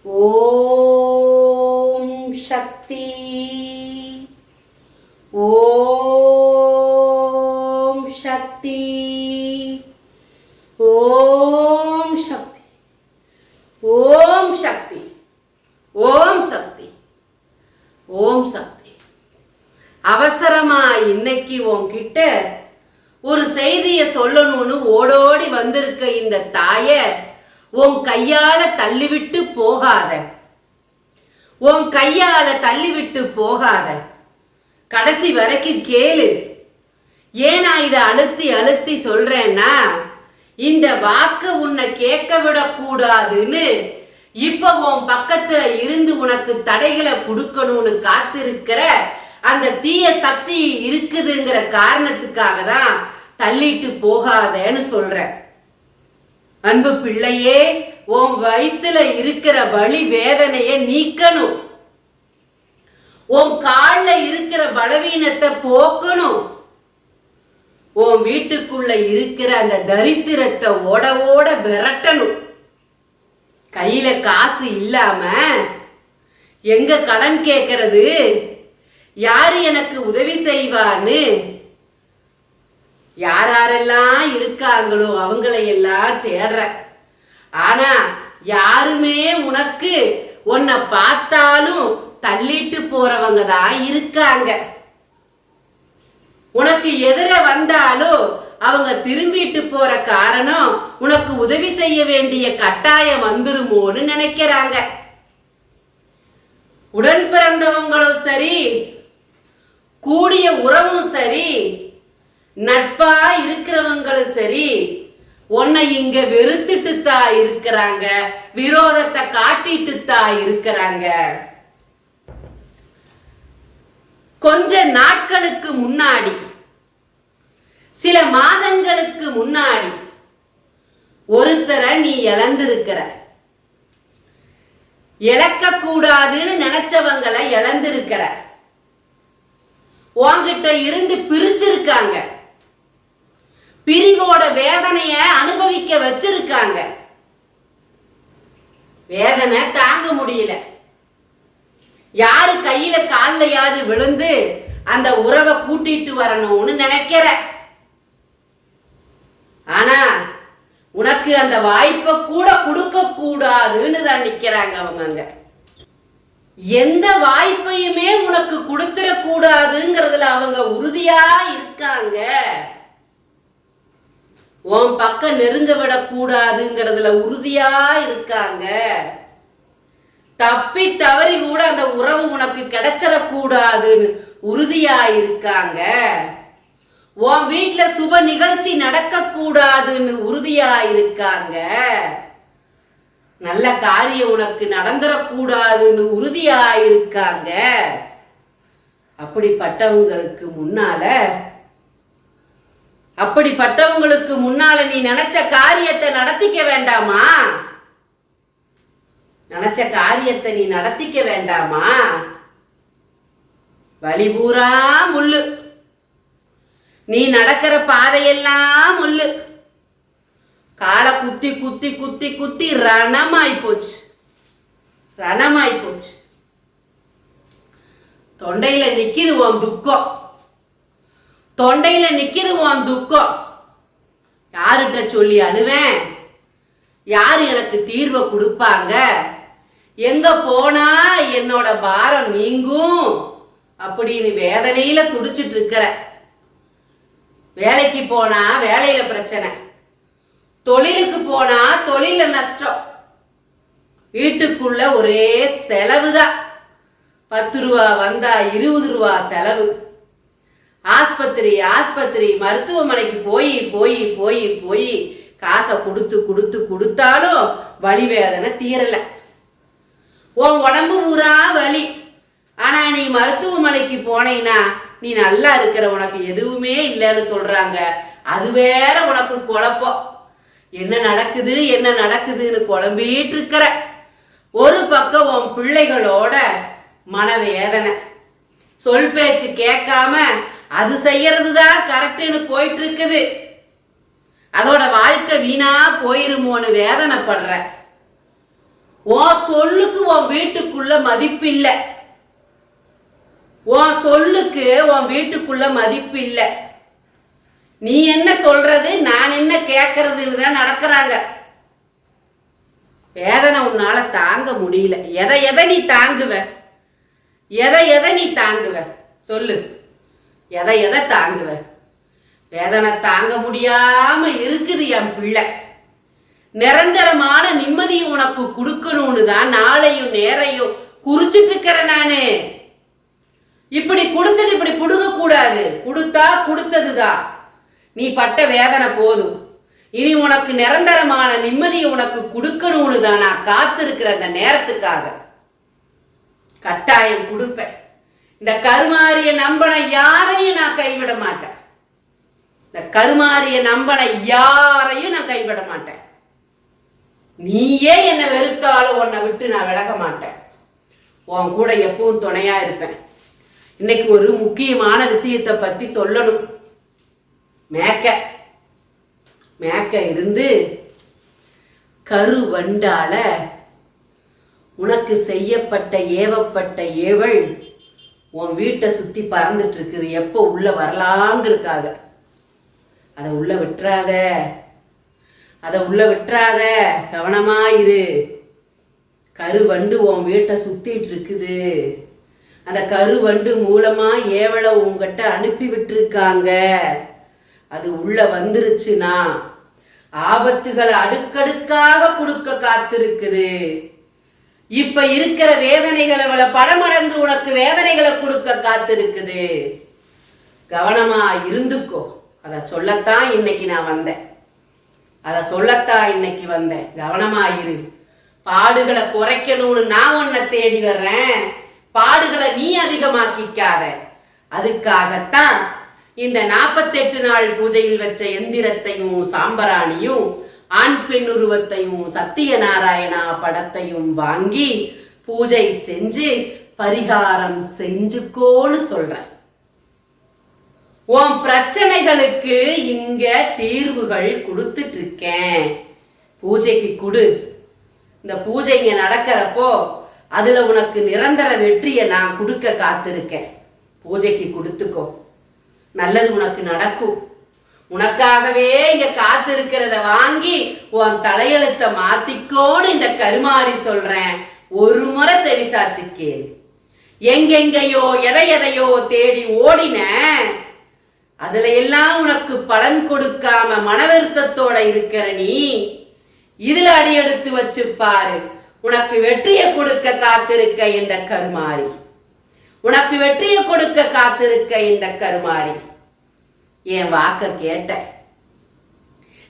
ஓம் சக்தி. ஓம் சக்தி. ஓம் சக்தி. ஓம் சக்தி. ஓம் சக்தி. ஓம் சக்தி. அவசரமா இன்னைக்கு உன்கிட்ட ஒரு செய்தியை சொல்லணும்னு ஓடோடி வந்திருக்க இந்த தாய உன் கையால தள்ளிவிட்டு போகாத. உன் கையால தள்ளிவிட்டு போகாத. கடைசி வரைக்கும் கேளு. ஏன் நான் இதை அழுத்தி அழுத்தி சொல்றேன்னா, இந்த வாக்கு உன்னை கேட்க விடக்கூடாதுன்னு இப்ப உன் பக்கத்துல இருந்து உனக்கு தடைகளை கொடுக்கணும்னு காத்திருக்கிற அந்த தீய சக்தி இருக்குதுங்கிற காரணத்துக்காக தான் தள்ளிட்டு போகாதேன்னு சொல்ற. அன்பு பிள்ளையே, உன் வயிற்றுல இருக்கிற வலி வேதனைய நீக்கணும். உன் காலில் இருக்கிற பலவீனத்தை போக்கணும். உன் வீட்டுக்குள்ள இருக்கிற அந்த தரித்திரத்தை ஓட ஓட விரட்டணும். கையில காசு இல்லாம எங்க கடன் கேட்கறது, யாரு எனக்கு உதவி செய்வான்னு யாரெல்லாம் இருக்காங்களோ அவங்களை எல்லாம் தேடுற. ஆனா யாருமே உனக்கு உன்னை பார்த்தாலும் தள்ளிட்டு போறவங்க தான் இருக்காங்க. உனக்கு எதிர வந்தாலும் அவங்க திரும்பிட்டு போற காரணம் உனக்கு உதவி செய்ய வேண்டிய கட்டாயம் வந்துருமோன்னு நினைக்கிறாங்க. உடன் பிறந்தவங்களும் சரி, கூடிய உறவும் சரி, நட்பா இருக்கிறவங்களும் சரி, உன்னை இங்க வெறுத்துட்டு தான் இருக்கிறாங்க, விரோதத்தை காட்டிட்டு தான் இருக்கிறாங்க. கொஞ்ச நாட்களுக்கு முன்னாடி, சில மாதங்களுக்கு முன்னாடி ஒருத்தரை நீ இழந்திருக்கிற. இழக்க கூடாதுன்னு நினைச்சவங்களை இழந்திருக்கிற. உன்கிட்ட இருந்து பிரிச்சிருக்காங்க. பிரிவோட வேதனைய அனுபவிக்க வச்சிருக்காங்க. வேதனை தாங்க முடியல. யாரு கையில கால்லையாவது விழுந்து அந்த உறவை கூட்டிட்டு வரணும்னு நினைக்கிற. ஆனா உனக்கு அந்த வாய்ப்பை கூட கொடுக்க கூடாதுன்னு தான் நிக்கிறாங்க அவங்க. எந்த வாய்ப்பையுமே உனக்கு கொடுத்துட கூடாதுங்கிறதுல அவங்க உறுதியா இருக்காங்க. உன் பக்கம் நெருங்க விடக்கூடாதுங்கிறதுல உறுதியா இருக்காங்க. தப்பி தவறி கூட அந்த உறவு உனக்கு கிடைச்சிடக்கூடாதுன்னு உறுதியா இருக்காங்க. உன் வீட்டுல சுப நிகழ்ச்சி நடக்க கூடாதுன்னு உறுதியா இருக்காங்க. நல்ல காரியம் உனக்கு நடந்துடக்கூடாதுன்னு உறுதியா இருக்காங்க. அப்படிப்பட்டவங்களுக்கு முன்னால நீ நினைச்ச காரியத்தை நடத்திக்க வேண்டாமா? நினைச்ச காரியத்தை நீ நடத்திக்க வேண்டாமா? வழி பூரா முள்ளு. நீ நடக்கிற பாதையெல்லாம் முள்ளு. காலை குத்தி குத்தி குத்தி குத்தி ரணமாய் போச்சு. ரணமாய் போச்சு. தொண்டையில நிக்கிது உன் துக்கம். தொண்டையில நிக்கிது உன் துக்கம். யாருகிட்ட சொல்லி அழுவேன்? யாரு எனக்கு தீர்வை கொடுப்பாங்க? எங்க போனா என்னோட பாரம் நீங்கும் அப்படின்னு வேதனையில துடிச்சிட்டு இருக்கிற. வேலைக்கு போனா வேலையில பிரச்சனை, தொழிலுக்கு போனா தொழில நஷ்டம், வீட்டுக்குள்ள ஒரே செலவுதான். 10 ரூபா வந்தா 20 ரூபா செலவு. ஆஸ்பத்திரி ஆஸ்பத்திரி மருத்துவமனைக்கு போய் போய் போய் போய் காசை கொடுத்து கொடுத்து கொடுத்தாலும் வலி வேதனை தீரல. உன் உடம்பு பூரா வலி. ஆனா நீ மருத்துவமனைக்கு போனீன்னா நீ நல்லா இருக்கிற, உனக்கு எதுவுமே இல்லைன்னு சொல்றாங்க. அது வேற உனக்கு குழப்பம். என்ன நடக்குது என்ன நடக்குதுன்னு குழம்பிட்டு இருக்கிற. ஒரு பக்கம் உன் பிள்ளைகளோட மனவேதனை. சொல் பேச்சு கேட்காம அது செய்யறதுதான் கரெக்டுன்னு போயிட்டு இருக்குது. அதோட வாழ்க்கை வீணா போயிருமோன்னு வேதனைப்படுற. உன் சொல்லுக்கு உன் வீட்டுக்குள்ள மதிப்பில்லை. உன் சொல்லுக்கு உன் வீட்டுக்குள்ள மதிப்பில்லை. நீ என்ன சொல்றது, நான் என்ன கேட்கறதுன்னு தான் நடக்கிறாங்க. வேதனை உன்னால தாங்க முடியல. எதை நீ தாங்குவ? எதை நீ தாங்குவ சொல்லு. எதை தாங்குவ? வேதனை தாங்க முடியாம இருக்குது என் பிள்ளை. நிரந்தரமான நிம்மதியை உனக்கு கொடுக்கணும்னு தான் நாளையும் நேரையும் குறிச்சிட்டு இருக்கிற நானு. இப்படி கொடுத்துட்டு இப்படி புடுங்க கூடாது. கொடுத்தா கொடுத்ததுதான். நீ பட்ட வேதனை போதும். இனி உனக்கு நிரந்தரமான நிம்மதியை உனக்கு கொடுக்கணும்னு தான் நான் காத்திருக்கிற அந்த நேரத்துக்காக. கட்டாயம் கொடுப்பேன். இந்த கருமாரிய நம்பன யாரையும் நான் கைவிட மாட்டேன். இந்த கருமாரிய நம்பன யாரையும் நான் கைவிட மாட்டேன். நீயே என்னை வெறுத்தாலும் உன்னை விட்டு நான் விலக மாட்டேன். உன் கூட எப்பவும் துணையா இருப்பேன். இன்னைக்கு ஒரு முக்கியமான விஷயத்தை பத்தி சொல்லணும். மேக்க இருந்து கருவண்டால உனக்கு செய்யப்பட்ட ஏவப்பட்ட ஏவல் உன் வீட்டை சுத்தி பறந்துட்டு இருக்குது. எப்போ உள்ள வரலாங்கிறதுக்காக. அதை உள்ள விட்டுறாத, கவனமாயிரு. கருவண்டு உன் வீட்டை சுத்திட்டு இருக்குது. அந்த கருவண்டு மூலமா ஏவலை உங்ககிட்ட அனுப்பி விட்டுருக்காங்க. அது உள்ள வந்துருச்சுன்னா ஆபத்துகளை அடுக்கடுக்காக கொடுக்க காத்திருக்குது. இப்ப இருக்கிற வேதனைகளை படமடங்கு உனக்கு வேதனைகளை கொடுக்க காத்திருக்குது. கவனமா இருந்துக்கோ. அதை சொல்லத்தான் இன்னைக்கு நான் வந்தேன். கவனமா இரு. பாடுகளை குறைக்கணும்னு நான் உன்னை தேடி வர்றேன். பாடுகளை நீ அதிகமாக்கிக்காத. அதுக்காகத்தான் இந்த 48 நாள் பூஜையில் வச்ச எந்திரத்தையும் சாம்பராணியும் ஆண் பெண் உருவத்தையும் சத்தியநாராயணா படத்தையும் வாங்கி பூஜை செஞ்சு பரிகாரம் செஞ்சுக்கோன்னு சொல்றேன். உன் பிரச்சனைகளுக்கு இங்க தீர்வுகள் கொடுத்துட்டு இருக்கேன். பூஜைக்கு கொடு. இந்த பூஜை இங்க நடக்கிறப்போ அதுல உனக்கு நிரந்தர வெற்றியை நான் கொடுக்க காத்திருக்கேன். பூஜைக்கு கொடுத்துக்கோ. நல்லது உனக்கு நடக்கும். உனக்காகவே இங்க காத்திருக்கிறத வாங்கி உன் தலையெழுத்த மாத்திக்கோன்னு இந்த கருமாரி சொல்றேன். ஒரு முறை செவிசாச்சு கேளு. எங்கெங்கையோ எதையோ தேடி ஓடின, அதுல எல்லாம் உனக்கு பலன் கொடுக்காம மனவருத்தத்தோட இருக்கிற நீ இதுல அடியெடுத்து வச்சு பாரு. உனக்கு வெற்றியை கொடுக்க காத்திருக்க இந்த கருமாரி. உனக்கு வெற்றியை கொடுக்க காத்திருக்க இந்த கருமாரி. என் வாக்க கேட்ட.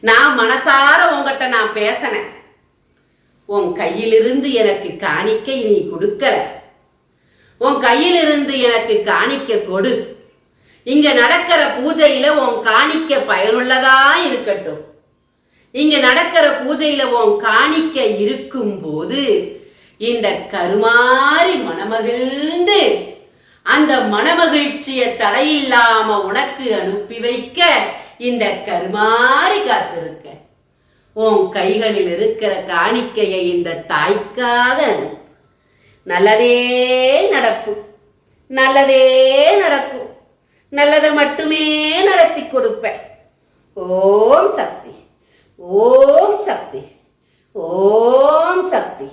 நான் மனசார உங்ககிட்ட நான் பேசினேன். உன் கையிலிருந்து எனக்கு காணிக்கை நீ கொடுக்கல. உன் கையிலிருந்து எனக்கு காணிக்க கொடு. இங்க நடக்கிற பூஜையில உன் காணிக்க பயனுள்ளதா இருக்கட்டும். இங்க நடக்கிற பூஜையில உன் காணிக்க இருக்கும் போது இந்த கருமாரி மனமகிழ்ந்து அந்த மனமகிழ்ச்சியை தடையில்லாம உனக்கு அனுப்பி வைக்க இந்த கருமாரி காத்திருக்க. உன் கைகளில் இருக்கிற காணிக்கையை இந்த தாய்க்காக நல்லதே நடக்கும். நல்லதே நடக்கும். நல்லதை மட்டுமே நடத்தி கொடுப்பேன். ஓம் சக்தி, ஓம் சக்தி, ஓம் சக்தி.